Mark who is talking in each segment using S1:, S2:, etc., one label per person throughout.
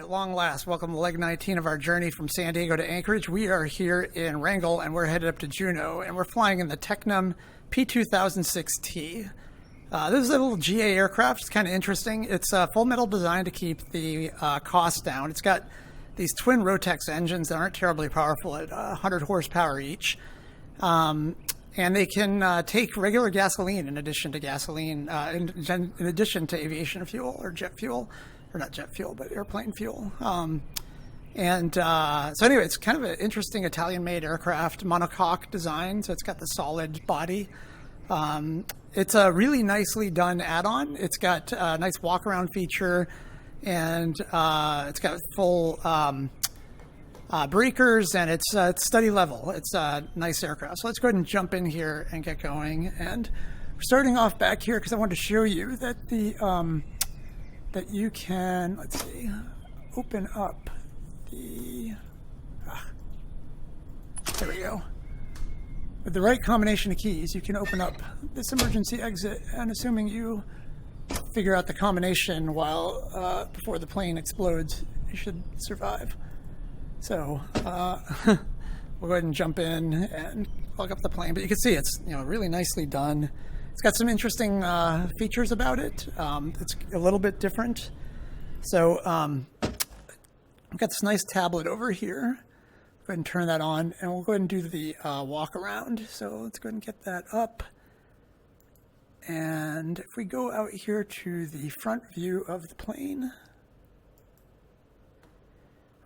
S1: at long last, welcome to leg 19 of our journey from San Diego to Anchorage. We are here in Wrangell, and we're headed up to Juneau, and we're flying in the Tecnam P2006T. This is a little GA aircraft. It's kind of interesting. It's a full metal design to keep the cost down. It's got these twin Rotex engines that aren't terribly powerful at 100 horsepower each. And they can take regular gasoline in addition to gasoline, in addition to aviation fuel or jet fuel. Or not jet fuel, but airplane fuel. So anyway, it's kind of an interesting Italian-made aircraft, monocoque design. So it's got the solid body. It's a really nicely done add-on. It's got a nice walk-around feature, and it's got full breakers, and it's study level. It's a nice aircraft. So let's go ahead and jump in here and get going. And we're starting off back here because I wanted to show you that that you can, let's see, open up the, there we go. With the right combination of keys, you can open up this emergency exit, and assuming you figure out the combination while before the plane explodes, you should survive. So we'll go ahead and jump in and plug up the plane. But you can see it's really nicely done. It's got some interesting features about it. It's a little bit different. So I've got this nice tablet over here. Go ahead and turn that on, and we'll go ahead and do the walk around. So let's go ahead and get that up. And if we go out here to the front view of the plane,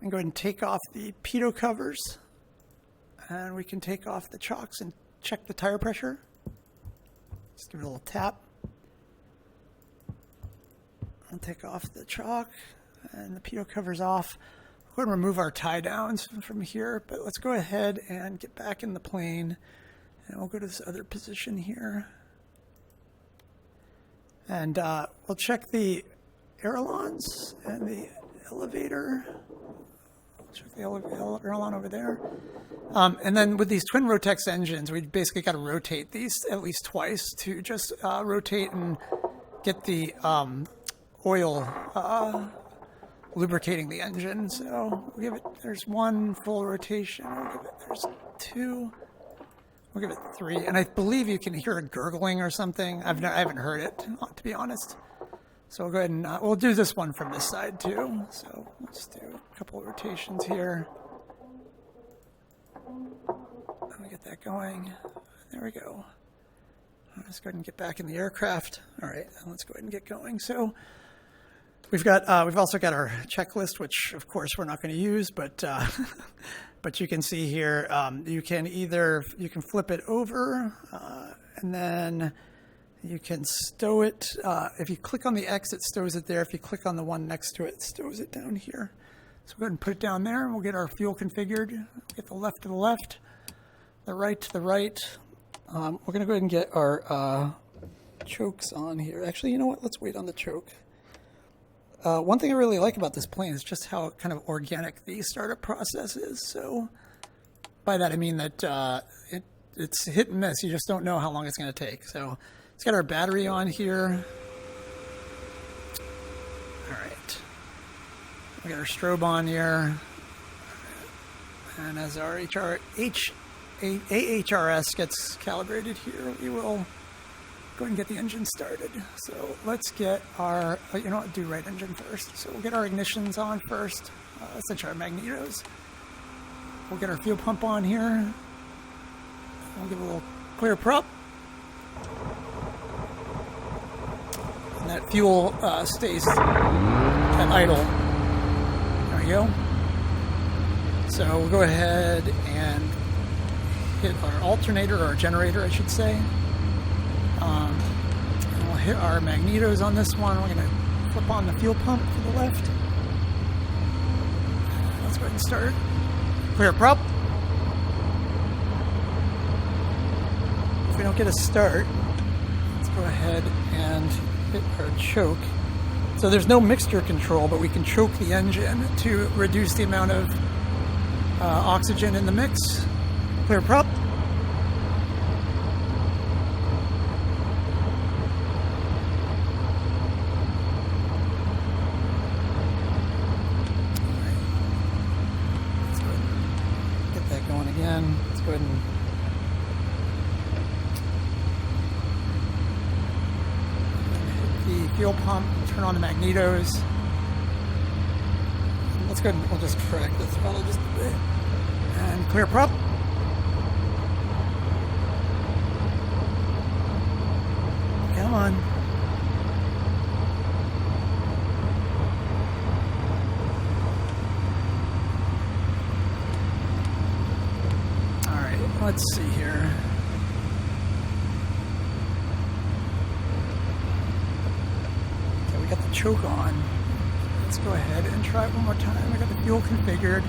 S1: we can go ahead and take off the pitot covers, and we can take off the chocks and check the tire pressure. Just give it a little tap. I'll take off the chock and the pitot covers off. We're going to remove our tie downs from here, but let's go ahead and get back in the plane, and we'll go to this other position here. And we'll check the ailerons and the elevator. Check the aileron over there. And then with these twin Rotex engines, we basically got to rotate these at least twice to just rotate and get the oil lubricating the engine. So we'll give it, there's one full rotation. We'll give it, there's two. We'll give it three. And I believe you can hear it gurgling or something. I haven't heard it, to be honest. So we'll go ahead and we'll do this one from this side too. So let's do a couple of rotations here. Let me get that going. There we go. Let's go ahead and get back in the aircraft. All right, let's go ahead and get going. So we've also got our checklist, which of course we're not going to use, but but you can see here you can flip it over and then you can stow it. If you click on the X, it stows it there. If you click on the one next to it, it stows it down here. So we'll go ahead and put it down there, and we'll get our fuel configured. Get the left to the left, the right to the right. We're going to go ahead and get our chokes on here. Actually, you know what? Let's wait on the choke. One thing I really like about this plane is just how kind of organic the startup process is. So by that I mean that it's hit and miss. You just don't know how long it's going to take. So it's got our battery on here. All right. We got our strobe on here. And as our AHRS gets calibrated here, we will go ahead and get the engine started. So let's get our, do right engine first. So we'll get our ignitions on first, essentially our magnetos. We'll get our fuel pump on here. We'll give it a little clear prop. And that fuel stays at idle. There we go. So we'll go ahead and hit our alternator, or our generator, I should say. And we'll hit our magnetos on this one. We're going to flip on the fuel pump to the left. Let's go ahead and start. Clear prop. If we don't get a start, let's go ahead and hit our choke. So there's no mixture control, but we can choke the engine to reduce the amount of oxygen in the mix. Clear prop. in. Let's go ahead and hit the fuel pump, turn on the magnetos. Let's go ahead and we'll just correct the throttle just a bit. And clear prop. Come on. Alright, let's see here. Okay, we got the choke on. Let's go ahead and try it one more time. I got the fuel configured.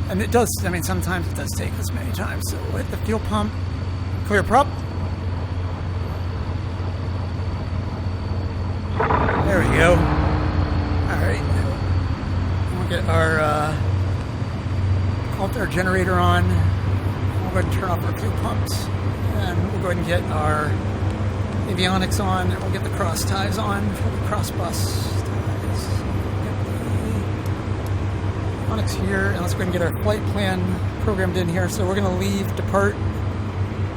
S1: And it does, I mean, sometimes it does take this many times. So we'll hit the fuel pump, clear prop. There we go. Alright. We'll get our generator on. We'll go ahead and turn off our fuel pumps. And we'll go ahead and get our avionics on. And we'll get the cross ties on for the cross bus. Here, and let's go ahead and get our flight plan programmed in here. So we're going to leave depart.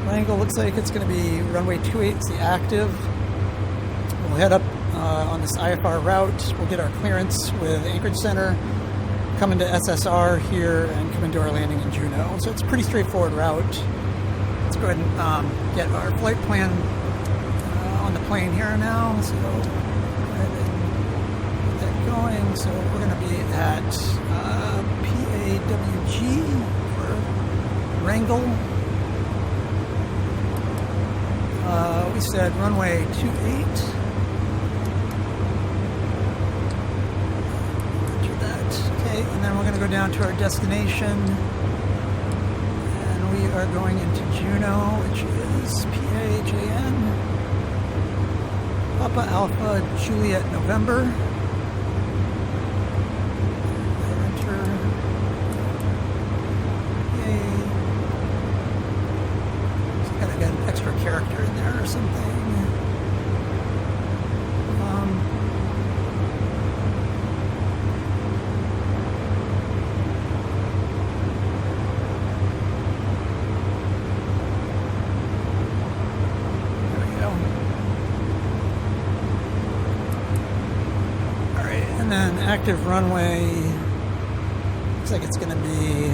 S1: Angle looks like it's going to be runway 28 is the active. We'll head up on this IFR route. We'll get our clearance with Anchorage Center, come into SSR here, and come into our landing in Juneau. So it's a pretty straightforward route. Let's go ahead and get our flight plan on the plane here now. So go ahead and get that going. So we're going to be at PAWG for Wrangell. We said runway 28. Enter that. Okay, and then we're going to go down to our destination. And we are going into Juneau, which is PAJN. Papa Alpha Juliet November. Character in there or something. There we go. Alright, and then active runway looks like it's going to be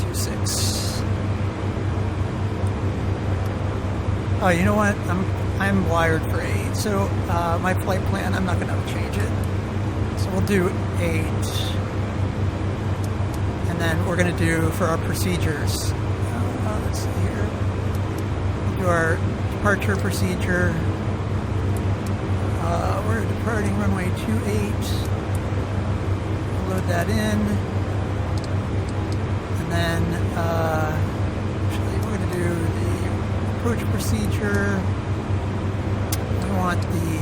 S1: 26. Oh, you know what? I'm wired for 8, so my flight plan, I'm not going to change it. So we'll do 8, and then we're going to do for our procedures. Let's see here. We'll do our departure procedure. We're departing runway 28. We'll load that in, and then actually we're going to do the approach procedure. We want the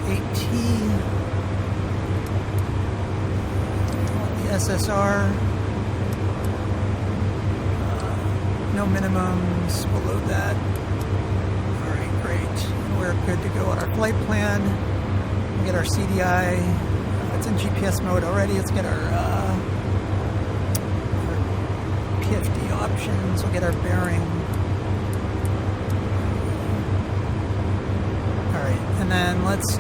S1: 8T. We want the SSR. No minimums. We'll load that. Alright, great. We're good to go on our flight plan. We'll get our CDI. It's in GPS mode already. Let's get our PFD options. We'll get our bearing. And then let's,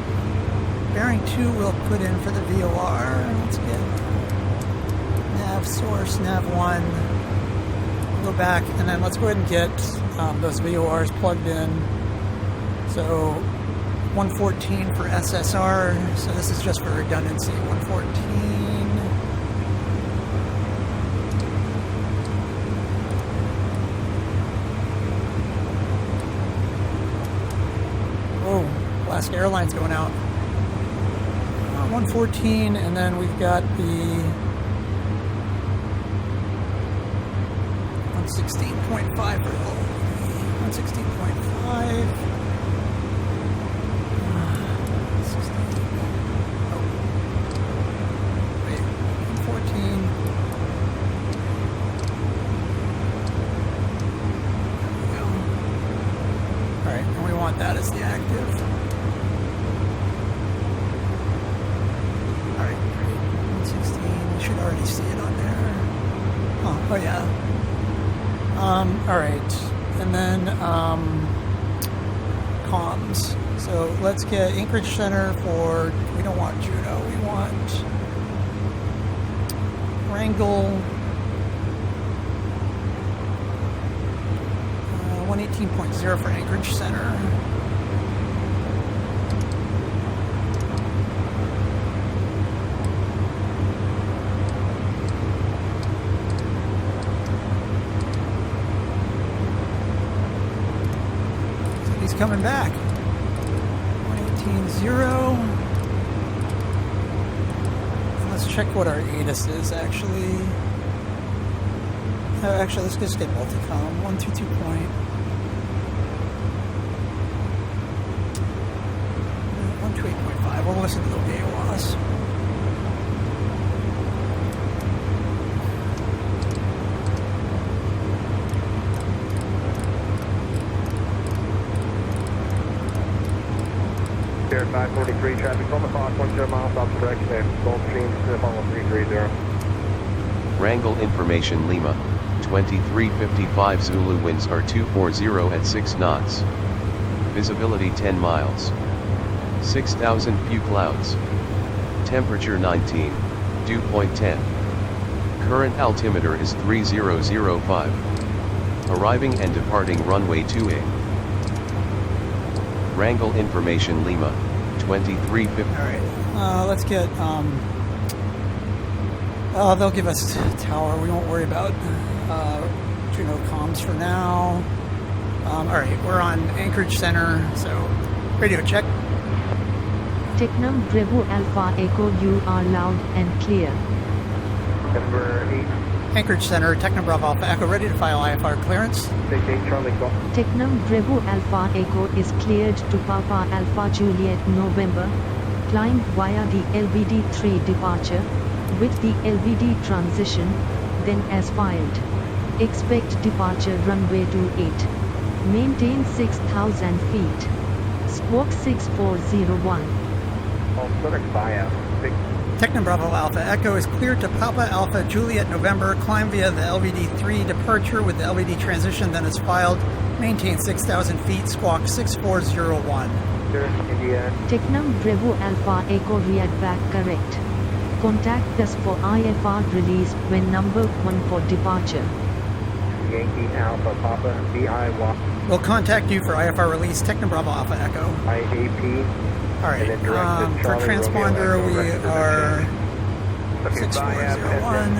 S1: bearing 2 we'll put in for the VOR. Let's get nav source, nav 1. We'll go back, and then let's go ahead and get those VORs plugged in. So 114 for SSR, so this is just for redundancy, 114. Alaska Airlines going out. 114, and then we've got the 116.5 for 116.5. Wait, 114. There we go. Alright, and we want that as the active. 116. Oh yeah. All right, and then comms. So let's get Anchorage Center for. We don't want Juneau. We want Wrangell. 118.0 for Anchorage Center. He's coming back. 118.0. And let's check what our ATIS is actually. Actually, let's just get multicom. 122 point. 128.5. We'll listen to the AOS.
S2: Here at 543, traffic on the clock, 10 miles off the direction there. Gulfstream, slip on 330.
S3: Wrangell information Lima, 2355 Zulu winds are 240 at 6 knots. Visibility 10 miles. 6,000 few clouds. Temperature 19, dew point 10. Current altimeter is 3005. Arriving and departing runway 28. Wrangell information Lima, 2350.
S1: Alright, let's get, they'll give us tower. We won't worry about Juneau comms for now. Alright, we're on Anchorage Center, so radio check.
S4: Tecnam Bravo Alpha Echo, you are loud and clear.
S2: Number 8.
S1: Anchorage Center, Tecnam Bravo Alpha Echo, ready to file IFR clearance.
S2: 68 Charlie Golf.
S4: Tecnam Bravo Alpha Echo is cleared to Papa Alpha Juliet November, flying via the LVD-3 departure, with the LVD transition, then as filed. Expect departure runway 28. Maintain 6,000 feet. Squawk 6401.
S1: Tecnam Bravo Alpha Echo is cleared to Papa Alpha Juliet November. Climb via the LVD-3 departure with the LVD transition, then is filed. Maintain 6,000 feet. Squawk 6401.
S4: Tecnam Bravo Alpha Echo read back correct. Contact us for IFR release when number 1 for departure.
S2: Yankee Alpha Papa VI.
S1: We'll contact you for IFR release. Tecnam Bravo Alpha Echo.
S2: IAP.
S1: All right, for transponder we are 6401.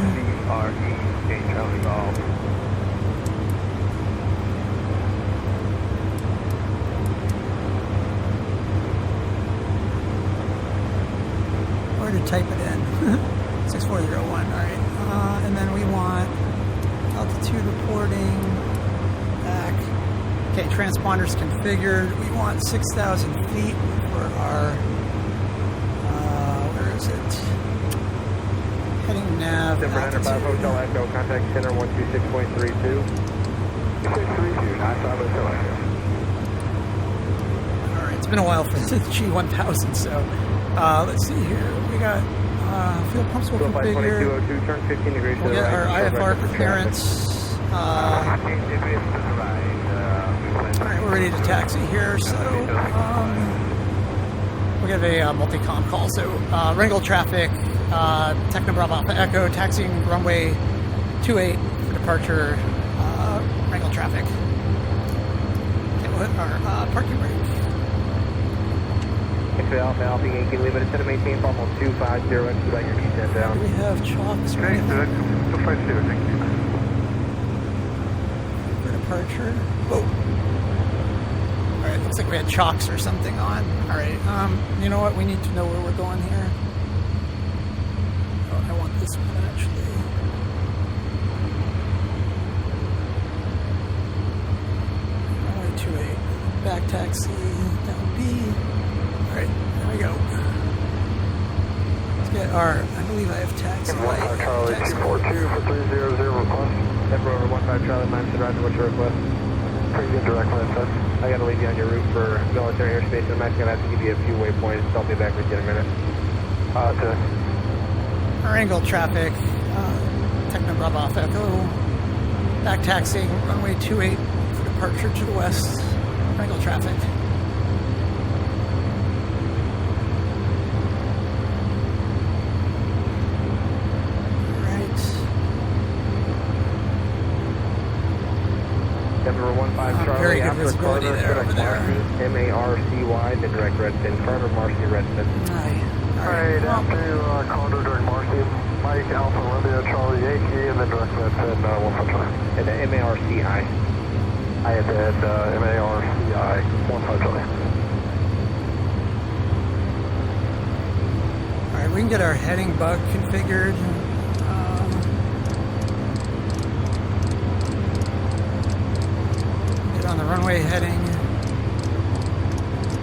S1: Or to type it in. 6401, all right. And then we want altitude reporting back. Okay, transponders configured. We want 6,000 feet for our, where is it? Heading nav.
S2: Brunner 5 Hotel Echo, contact center 126.32. 632, 95 Hotel Echo.
S1: Alright, it's been a while for the G1000, so let's see here. We got fuel pumps will configure.
S2: 202, turn 15 degrees to the
S1: We'll get
S2: right.
S1: our IFR clearance. Alright, we're ready to taxi here, so we'll give a multi-com call. So Wrangell traffic, Tecnam Bravo Alpha Echo, taxiing runway 28 for departure, Wrangell traffic. Okay, we'll hit our parking brake.
S2: Alpha Alpha Yankee, leave it at 10 maintain, almost 250, expedite your descent down.
S1: Do we have chocks or anything? For departure. Whoa. Alright, looks like we had chocks or something on. Alright, you know what? We need to know where we're going here. Oh, I want this one actually. Runway 28. Back taxi, down B. Alright, there we go. Let's get our, I believe I have taxi light.
S2: Charlie 242 for 300 request. Denver over 15 Charlie, Mine to Ryzen, what's your request? Pretty good direct line, son. I gotta leave you on your route for military airspace, and I'm actually gonna have to give you a few waypoints. I'll be back with you in a minute.
S1: Wrangell traffic, Tecnam Bravo Alpha Echo. Back taxiing runway 28 for departure to the west. Wrangle traffic.
S2: Denver 15 Charlie,
S1: very good
S2: after
S1: visibility
S2: Carter,
S1: there, over there.
S2: M-A-R-C-Y, then direct Redfin. Carter, Marcy, Redfin.
S1: Aye.
S2: Alright, down to Carter, direct Marcy, Mike, Alpha, Romeo, Charlie, Yankee, and then direct Redfin, 15 Charlie. And then M-A-R-C-I. I had said M-A-R-C-I, 15 Charlie.
S1: Alright, we can get our heading bug configured. Get on the runway heading.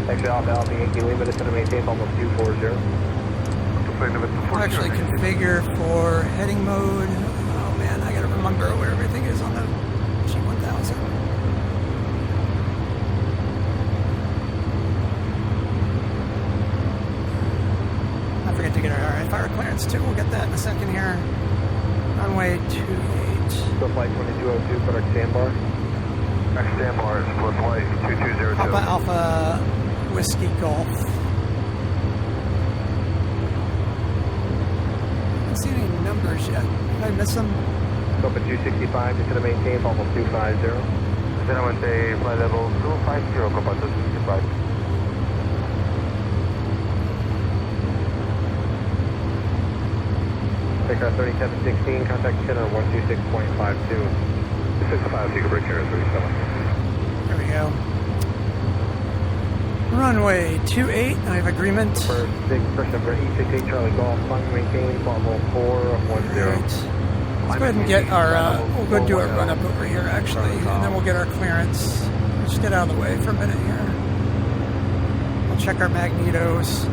S2: Actually, Alpha, Yankee, Lima, it's going to maintain almost 240.
S1: We'll actually configure for heading mode. Oh man, I gotta remember where everything is on the G1000. I forget to get our IFR clearance too. We'll get that in a second here. Runway 28.
S2: So flight 2202, put our sandbar. Our sandbar is split flight 2202.
S1: Papa Alpha Whiskey Golf. I don't see any numbers yet. Did I miss them?
S2: Scope at 265, just going to maintain almost 250. Then I went to flight level 250, go up to 265. Take our 3716, contact center 126.52. 65, you can break here at 37.
S1: There we go. Runway 28, I have agreement.
S2: For big person for E68 Charlie Golf, flying maintain, level 410.
S1: Right. Let's go ahead and get our, we'll go do a run up over here actually, and then we'll get our clearance. Just get out of the way for a minute here. We'll check our magnetos.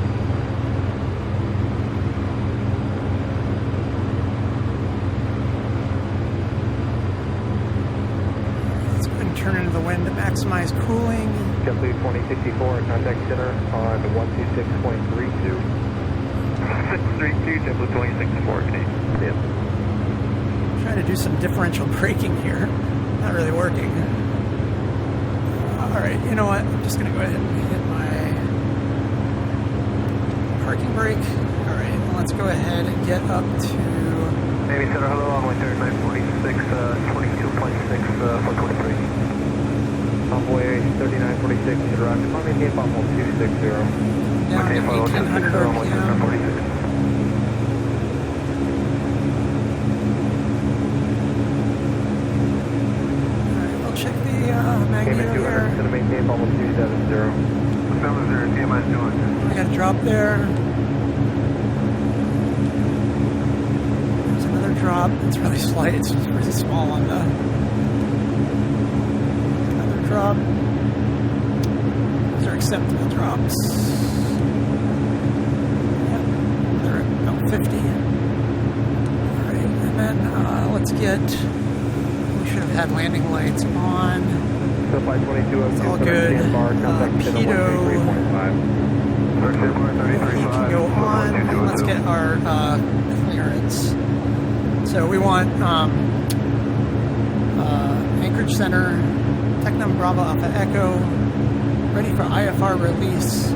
S1: Let's go ahead and turn into the wind to maximize cooling.
S2: JetBlue 2064, contact center on 126.32. 632, JetBlue 2064, Canadian.
S1: Trying to do some differential braking here. Not really working. Alright, you know what? I'm just going to go ahead and hit my parking brake. Alright, let's go ahead and get up to...
S2: Navy Center, hello, on 3946, 22.6, 423. Envoy 3946, should arrive to maintain Buffalo 260.
S1: down to 1800 RPM. Check the magneto here.
S2: Going to maintain bubble 270. 70, TMI doing.
S1: I got a drop there. There's another drop. It's really slight. It's really small on the. Another drop. Those are acceptable drops. Yep. They're at about 50. Alright, and then let's get. Should have had landing lights on.
S2: So flight 22,
S1: it's all good. Pido. Can go on. Let's get our clearance. So we want Anchorage Center, Tecnam Bravo Alpha Echo, ready for IFR release.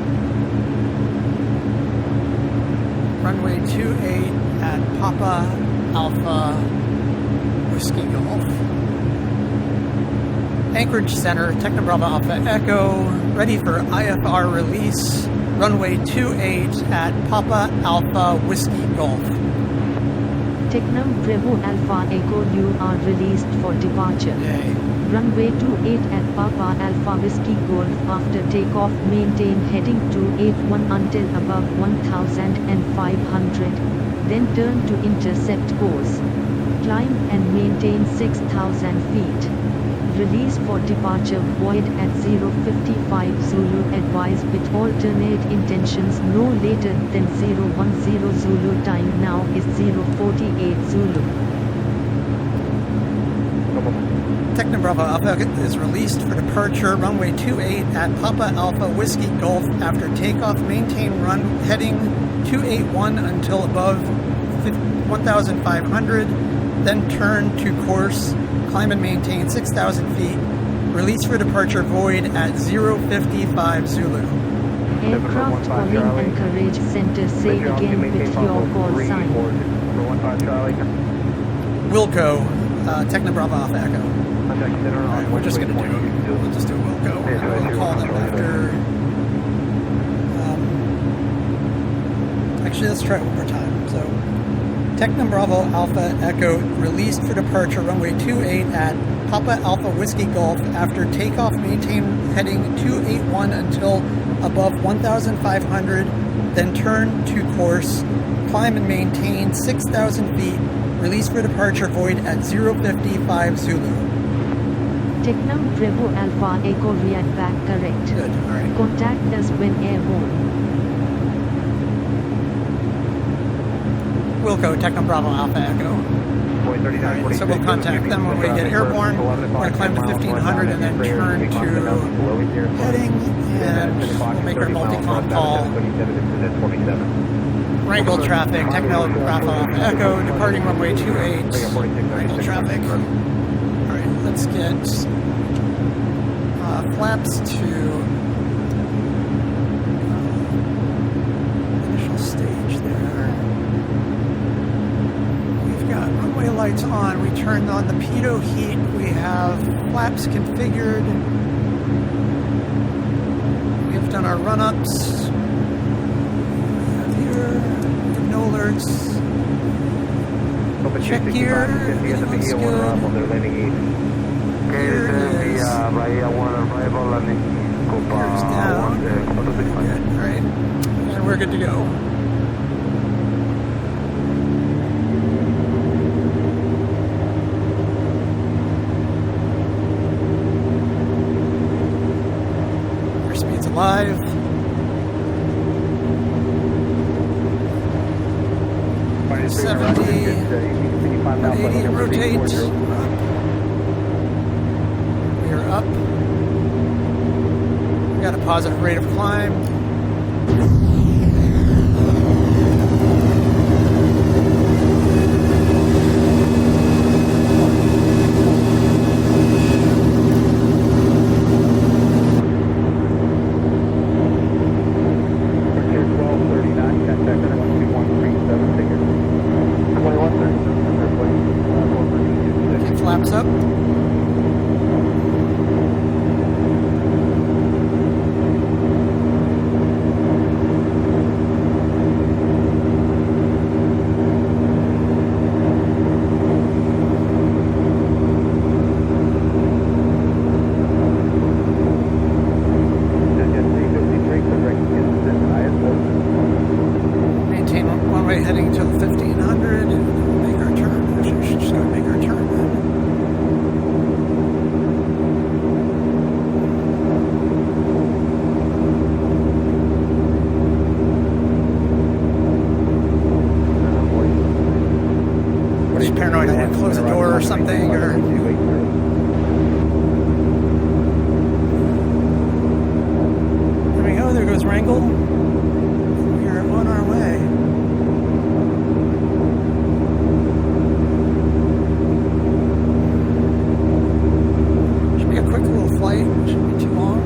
S1: Runway 28 at Papa Alpha Whiskey Golf. Anchorage Center, Tecnam Bravo Alpha Echo, ready for IFR release, runway 28 at Papa Alpha Whiskey Golf.
S4: Tecnam Bravo Alpha Echo, you are released for departure.
S1: Yay.
S4: Runway 28 at Papa Alpha Whiskey Golf. After takeoff, maintain heading 281 until above 1,500. Then turn to intercept course. Climb and maintain 6,000 feet. Release for departure void at 055 Zulu. Advise with alternate intentions no later than 010 Zulu. Time now is 048 Zulu.
S1: Tecnam Bravo Alpha is released for departure, runway 28 at Papa Alpha Whiskey Golf. After takeoff, maintain heading 281 until above 1,500. then turn to course, climb and maintain 6,000 feet, release for departure void at 055 Zulu.
S4: Aircraft calling Anchorage Center, say again with your call sign.
S1: Wilco, Tecnam Bravo Alpha Echo. Alright, we're just going to do, we'll just do Wilco. We'll call them after. Actually, let's try it one more time. So, Tecnam Bravo Alpha Echo released for departure runway 28 at Papa Alpha Whiskey Golf after takeoff, maintain heading 281 until above 1,500, then turn to course, climb and maintain 6,000 feet, release for departure void at 055 Zulu.
S4: Tecnam Bravo Alpha Echo react back correct.
S1: Good, alright.
S4: Contact us when airborne.
S1: Wilco, Tecnam Bravo Alpha Echo. Alright, so we'll contact them when we get airborne. We're going to climb to 1,500 and then turn to heading, and we'll make our multi-com call. Wrangle traffic, Tecnam Bravo Alpha Echo, departing runway 28, Wrangle traffic. Alright, let's get flaps to initial stage there. We've got runway lights on. We turned on the pitot heat. We have flaps configured. We have done our run-ups. We have here, we have no alerts. Check gear, everything looks good. Gear is down. Good, alright. And we're good to go. Airspeed's alive. Minus 70. 180 to rotate. We are up. We got a positive rate of climb. Flaps up. Maintain one way heading to the 1500 and make our turn. Actually, we should just go make our turn then. Just paranoid I want to close the door or something, or there we go, there goes Wrangle. We are on our way. Should be a quick little flight, shouldn't be too long.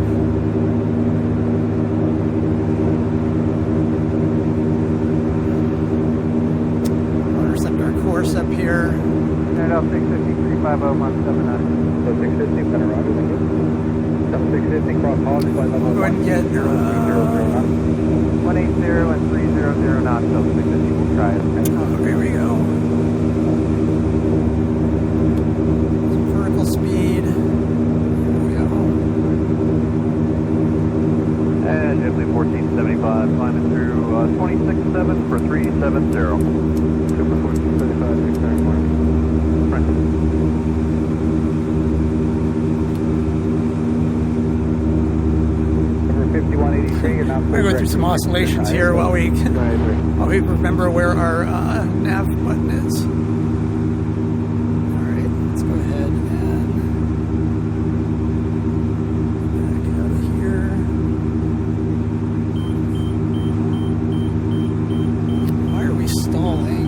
S1: Intercept our course up here.
S2: Turn up 650, 350, 179. So 650, center roger, thank you. 650, cross hog, flight level.
S1: We'll go ahead and get
S2: 180 and 300 knots, so 650, we'll try it.
S1: oh, here we go. Some vertical speed. Here we go.
S2: And gently 1475, climbing through 26.7 for 370. Super 1475, 691.
S1: We're going to go through some oscillations here while we remember where our nav button is. Alright, let's go ahead and back out of here. Why are we stalling?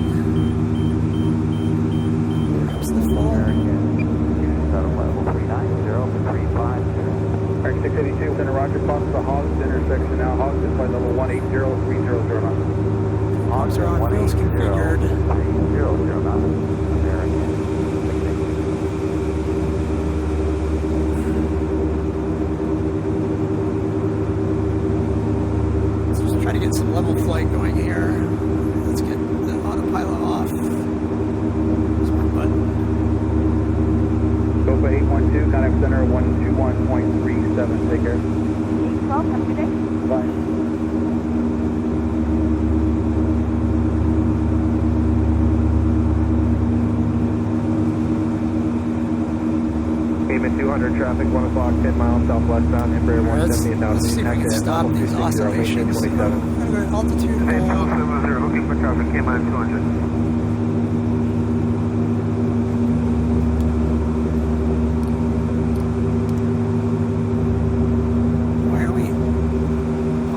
S2: 300 knots.
S1: Pumps are on, wheels configured.
S2: 300 knots. American.
S1: Let's just try to get some level flight going here. Let's get the autopilot off. There's my button.
S2: Go for 812, contact center 121.37, take care.
S5: 812, have a good day.
S2: Bye. Payment 200 traffic, 1 o'clock, 10 miles southwestbound, Embraer 170
S1: Let's see if we can stop these oscillations. I'm gonna go to altitude.
S2: Looking for traffic, K-minus 200.
S1: Why are we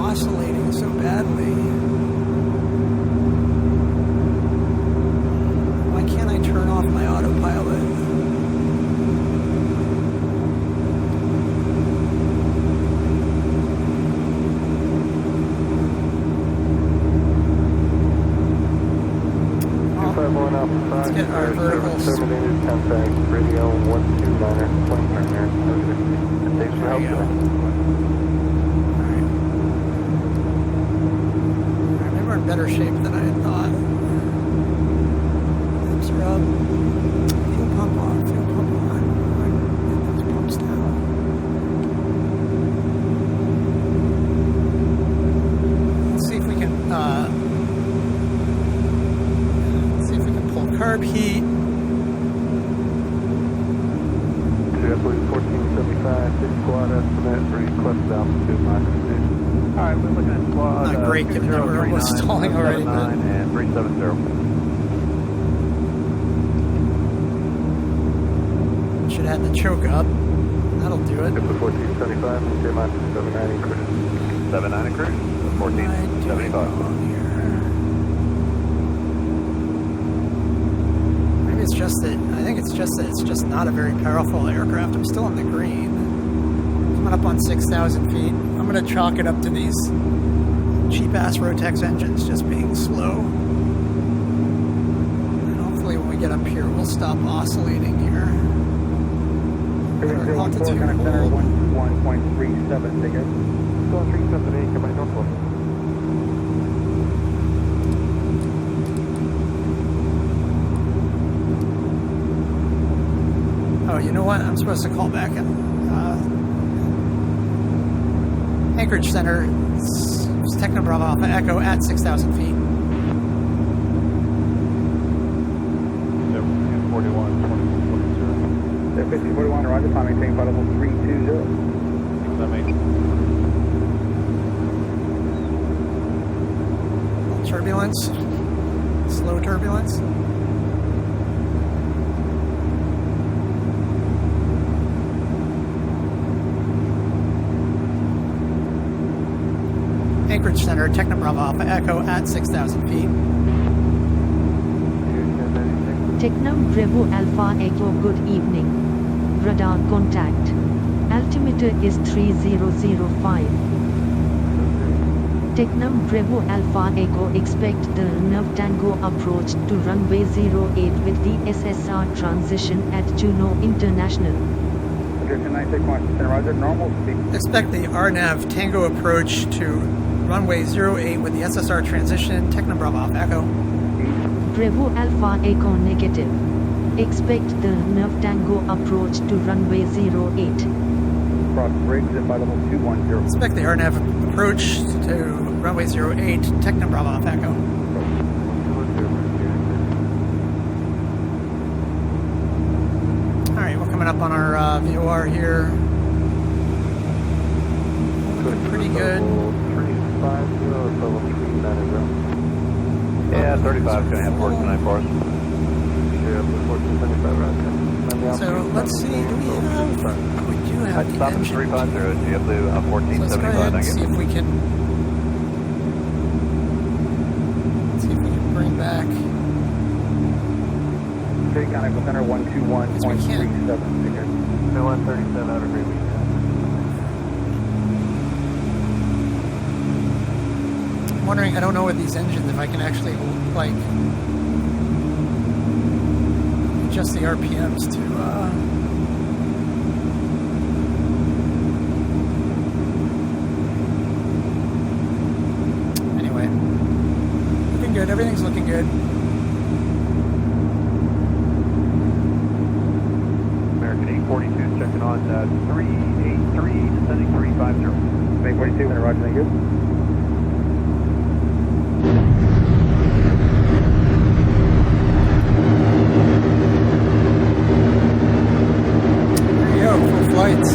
S1: oscillating so badly? Why can't I turn off my autopilot? Let's get our verticals.
S2: Terminated contact, radio 129er, 29er. Thanks for
S1: There you
S2: helping.
S1: go. Alright. Maybe we're in better shape than I had thought. Lamps are up. Fuel pump on. Fuel pump on. Get those pumps down. Let's see if we can carb heat.
S2: JetBlue 1475, 6 squad estimate, request altitude modification. Alright, we're looking at squad.
S1: Not great given that we're almost stalling already, but
S2: and 370.
S1: should have the choke up. That'll do it.
S2: JetBlue 1475, K-minus 79 cruise. 79 cruise, 1475.
S1: It's just that I think it's just that it's just not a very powerful aircraft. I'm still in the green. Coming up on 6,000 feet. I'm going to chalk it up to these cheap-ass Rotex engines just being slow. And hopefully when we get up here, we'll stop oscillating here. Our altitude hold.
S2: 1.37, take it. Still 378, come on, Norfolk.
S1: Oh, you know what? I'm supposed to call back Anchorage Center. It's Tecnam Bravo Alpha Echo at 6,000 feet.
S2: 41, 20, 5041, roger, time maintain flight level 320.
S1: Turbulence. Slow turbulence. Anchorage Center, Tecnam Bravo Alpha Echo at 6,000 feet.
S4: Tecnam Bravo Alpha Echo, good evening. Radar contact. Altimeter is 3005. Tecnam Bravo Alpha Echo, expect the Nav Tango approach to runway 08 with the SSR transition at Juneau International.
S2: Roger, normal speed.
S1: Expect the RNAV Tango approach to runway 08 with the SSR transition, Tecnam Bravo Alpha Echo.
S4: Bravo Alpha Echo negative. Expect the Nav Tango approach to runway 08.
S2: Cross bridge and by level 210.
S1: Expect the RNAV approach to runway 08, Tecnam Bravo Alpha Echo. Alright, we're coming up on our VOR here. Looking pretty good.
S2: 350 or level 390.
S6: Yeah, 35 is going to have 14 for us.
S2: Yeah, 1475 right.
S1: So let's see, do we do have the
S6: Stop at
S1: engine.
S6: 350, you have to
S1: So let's go
S6: 1475,
S1: ahead
S6: I
S1: and see
S6: guess.
S1: if we can bring back.
S2: City County Center 121.37. 137 out of agreement.
S1: I'm wondering, I don't know with these engines if I can actually, like, adjust the RPMs to, anyway. Looking good, everything's looking good.
S2: American 842 checking on 383, descending 350. 842, roger, thank you.
S1: There you go, full flights.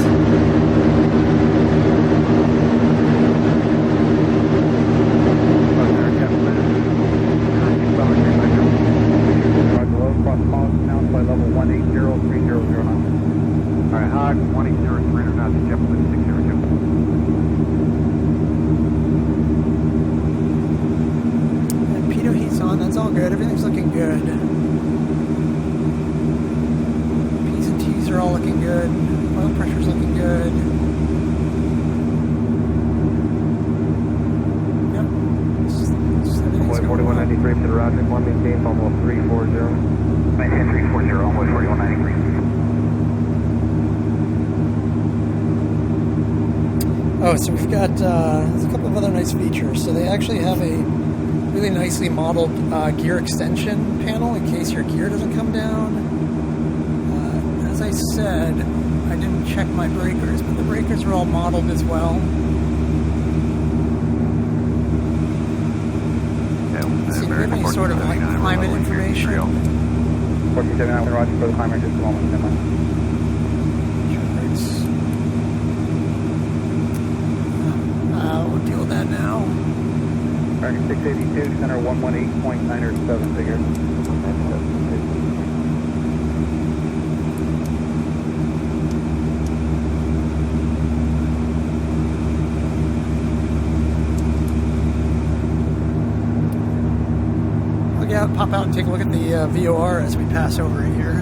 S2: Alright, Hog 180, 300 knots, Jefferson 602.
S1: And pitot heat's on, that's all good, everything's looking good. P's and T's are all looking good. Oil pressure's looking good. Yep. Just everything's
S2: Boy,
S1: going well.
S2: 4193 to the roger, 1 maintain, almost 340. Maintain 340, almost 4193.
S1: Oh, so we've got there's a couple of other nice features. So they actually have a really nicely modeled gear extension panel in case your gear doesn't come down. As I said, I didn't check my breakers, but the breakers are all modeled as well. See, do you have any sort of like climate information?
S2: 1479, roger for the climate, just a moment.
S1: We'll deal with that now.
S2: American 682, center 118.907 figure.
S1: I'll get out, pop out and take a look at the VOR as we pass over here.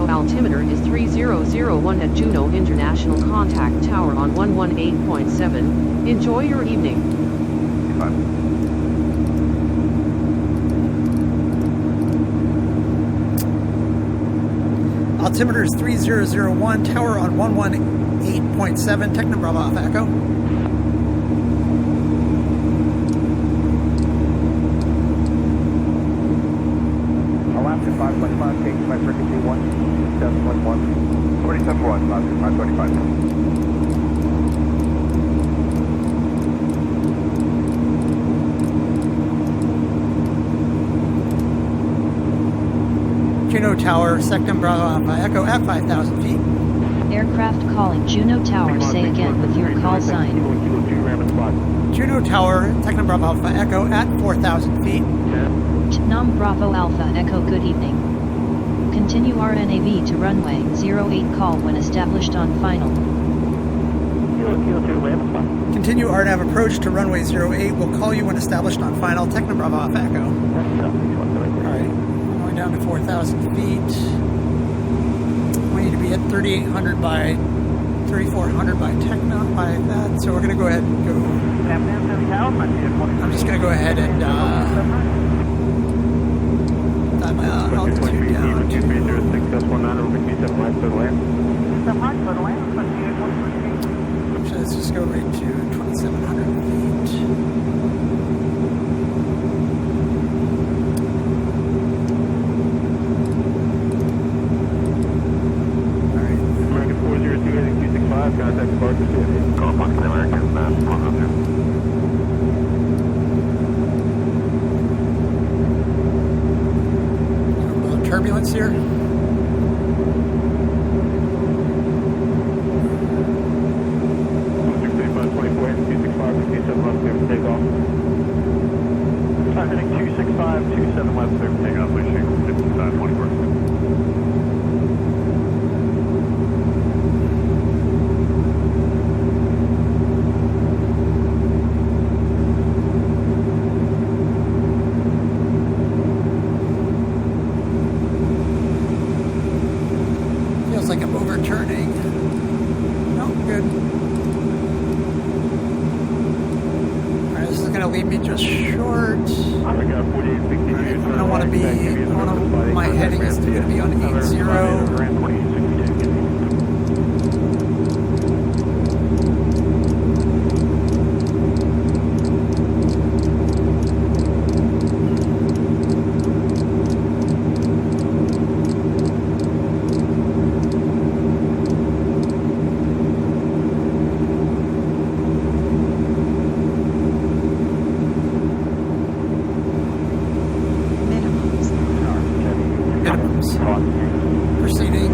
S7: Altimeter is 3001 at Juneau International Contact Tower on 118.7. Enjoy your evening.
S1: Altimeter is 3001, tower on 118.7, Tecnam Bravo Alpha Echo.
S2: Alaska 525, taking by frequency 127.1. 47.1, 525.
S1: Juneau Tower, Tecnam Bravo Alpha Echo at 5,000 feet.
S4: Aircraft calling Juneau Tower. Say again with your call sign.
S1: Juneau Tower, Tecnam Bravo Alpha Echo at 4,000 feet.
S4: Tecnam Bravo Alpha Echo. Good evening. Continue RNAV to runway 08 call when established on final.
S1: Continue RNAV approach to runway 08. We'll call you when established on final. Tecnam Bravo Alpha Echo. Alright, going down to 4,000 feet. We need to be at 3,800 by 3,400 by Tecnam by that. So we're going to go ahead and go. I'm just going to go ahead and dial my altitude down to. So let's just go right to 2,700 feet. Alright.
S2: American 402-265, contact Falcon. Call Buttkicker, American 402.
S1: A little turbulence here.
S2: Heading 265, 27 left, clear for takeoff, please shoot 5524.
S1: Feels like I'm overturning. No, good. Alright, this is going to leave me just short. I don't want to be, my heading is going to be on 80. Proceeding.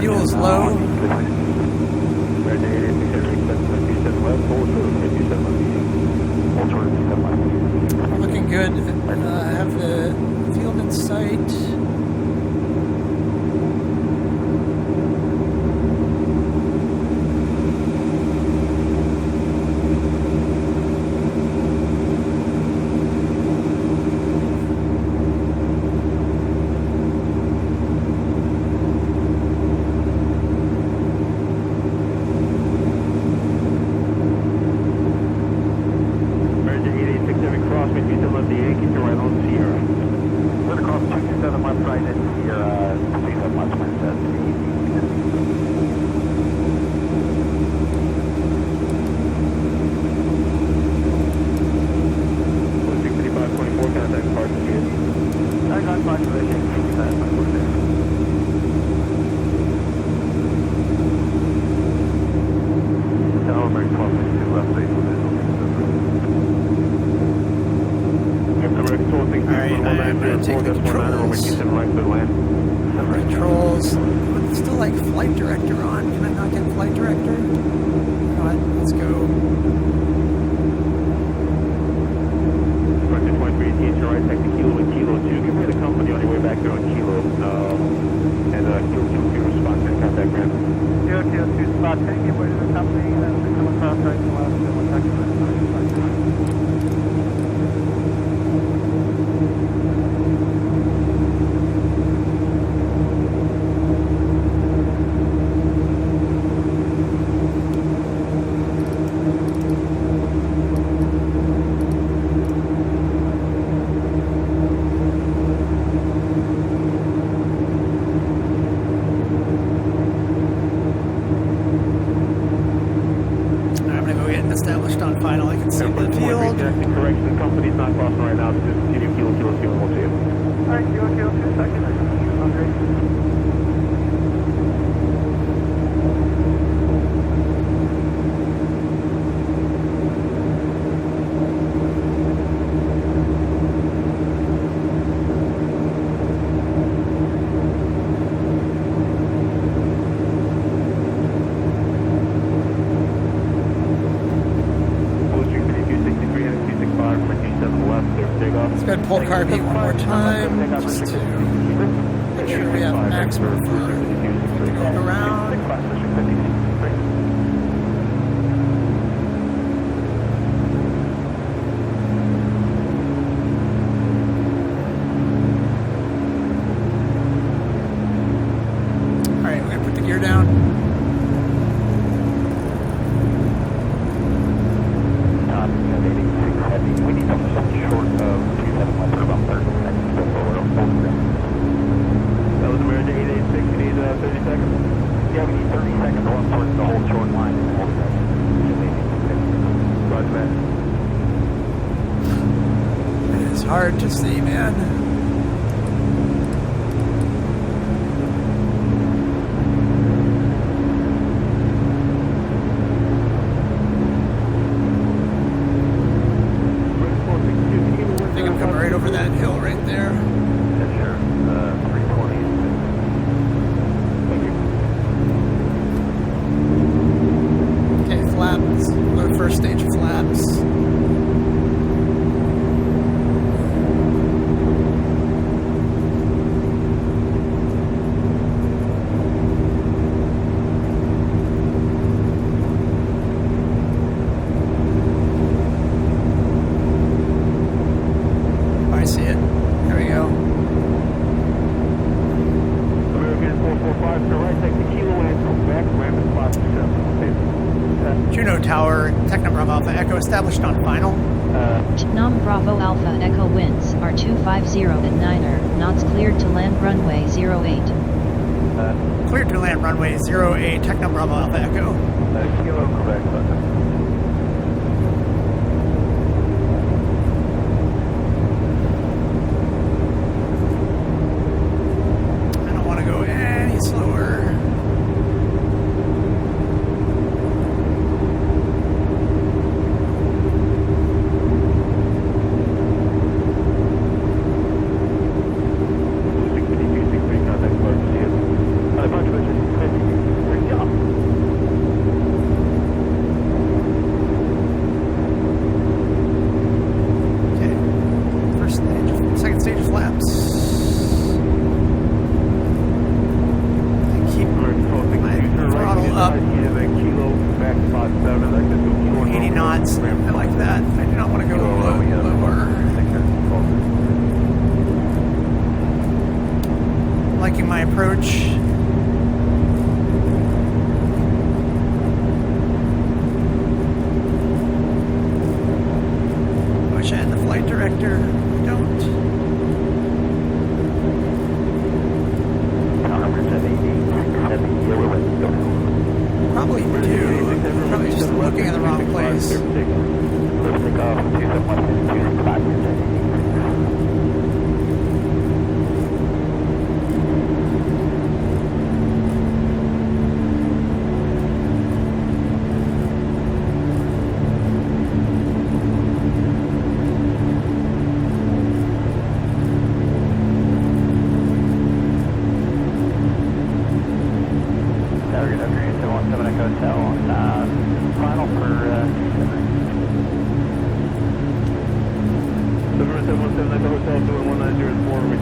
S1: Fuel's low. Looking good. I have the field in sight. Controls. Still like flight director on. Can I not get flight director? You know what? Let's go.
S2: Right, take the Kilo and Kilo 2. Give me the company on your way back there on Kilo. And Kilo 2 response and contact ground. Kilo 2 spot, take your way to the company and then come across right to the left and we'll talk to you.
S1: Established on final. I can see the field.
S2: Correction, the company's not crossing right now, so just continue Kilo 2 and we'll see you. Alright, Kilo 2, second.
S1: Let's go ahead and pull carb heat one more time, just to make sure we have maximum for going around. Alright, we're going to put the gear down.
S2: We need something short of 27 left for about 30 seconds before we're full grip. That was America 886. You need 30 seconds? Yeah, we need 30 seconds to run towards the whole short line and hold it. Roger that.
S1: It is hard to see, man. I think I'm coming right over that hill right there.
S2: Yeah, sure. 320. Thank you.
S1: Okay, flaps. Go to first stage of flaps. I see it. There we go.
S2: American 445 to the right, take the kilo and come back, ramping 527.
S1: Juneau Tower, Tecnam Bravo Alpha Echo established on final.
S4: Tecnam Bravo Alpha Echo winds are 250 at 9er, knots cleared to land runway 08.
S1: Cleared to land runway 08, Tecnam Bravo Alpha Echo.
S2: Kilo correct,
S1: I don't want to go any slower. Second stage of flaps. I keep my throttle up. 80 knots. I like that. I do not want to go lower. Liking my approach. Wish I had the flight director. Don't. Probably do. Probably just looking in the wrong place.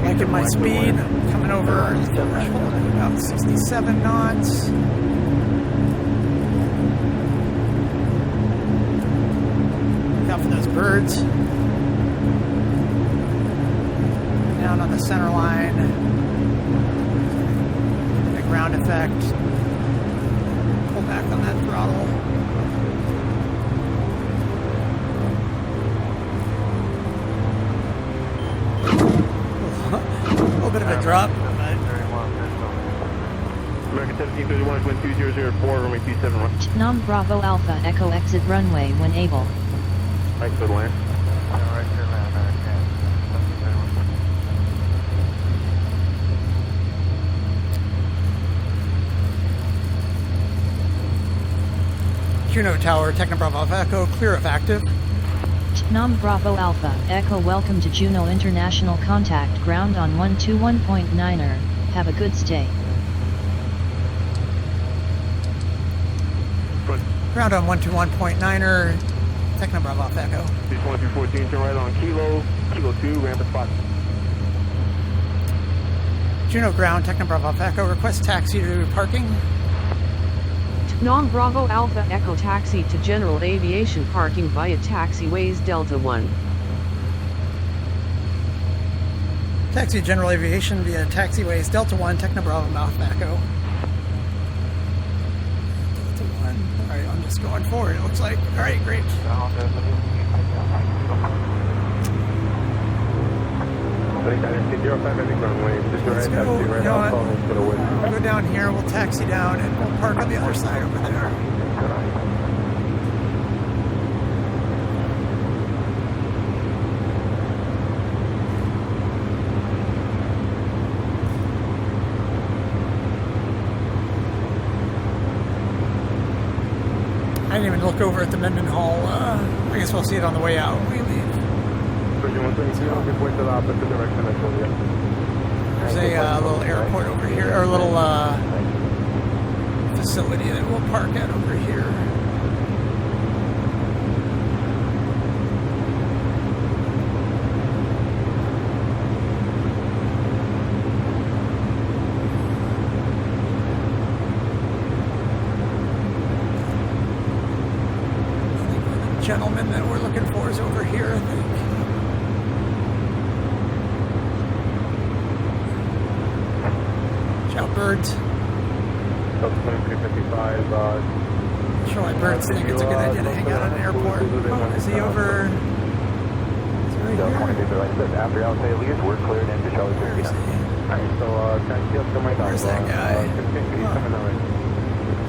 S1: Liking my speed. Coming over about 67 knots. Look out for those birds. Down on the center line. The ground effect. Pull back on that throttle. A little bit of a drop.
S2: American 1731, wind 2004, runway 27 right.
S4: Tecnam Bravo Alpha Echo exit runway when able.
S2: Right to the land. Right to the land, American.
S1: Juneau Tower, Tecnam Bravo Alpha Echo, clear of active.
S4: Tecnam Bravo Alpha Echo, welcome to Juneau International. Contact ground on 121.9er. Have a good stay.
S1: Ground on 121.9er. Tecnam Bravo Alpha Echo.
S2: 2314, turn right on Kilo 2, ramp at spot.
S1: Juneau ground, Tecnam Bravo Alpha Echo. Request taxi to parking.
S7: Tecnam Bravo Alpha Echo taxi to general aviation parking via taxiways Delta 1.
S1: Taxi to general aviation via taxiways Delta 1, Tecnam Bravo Alpha Echo. Delta 1. Alright, I'm just going forward, it looks like. Alright, great. Let's go. You know what? We'll go down here, we'll taxi down, and we'll park on the other side over there. I didn't even look over at the Mendenhall. I guess we'll see it on the way out when we leave. There's a little airport over here, or a little facility that we'll park at over here. Gentleman that we're looking for is over here, I think. Shout birds. Sure, my birds think it's a good idea to hang out at an airport. Oh, is he over? Is he right here?
S2: After y'all say leave, we're cleared into Charlotte.
S1: Where is he?
S2: Alright, so try and steal some right now.
S1: Where's that guy? Is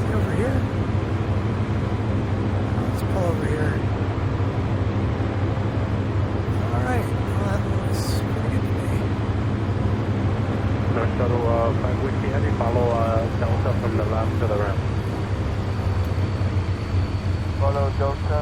S1: he over here? Let's pull over here. Alright, well, that looks pretty good to me.
S2: North Shuttle 5 Whiskey Heavy, follow Delta from the left to the right.
S8: Follow Delta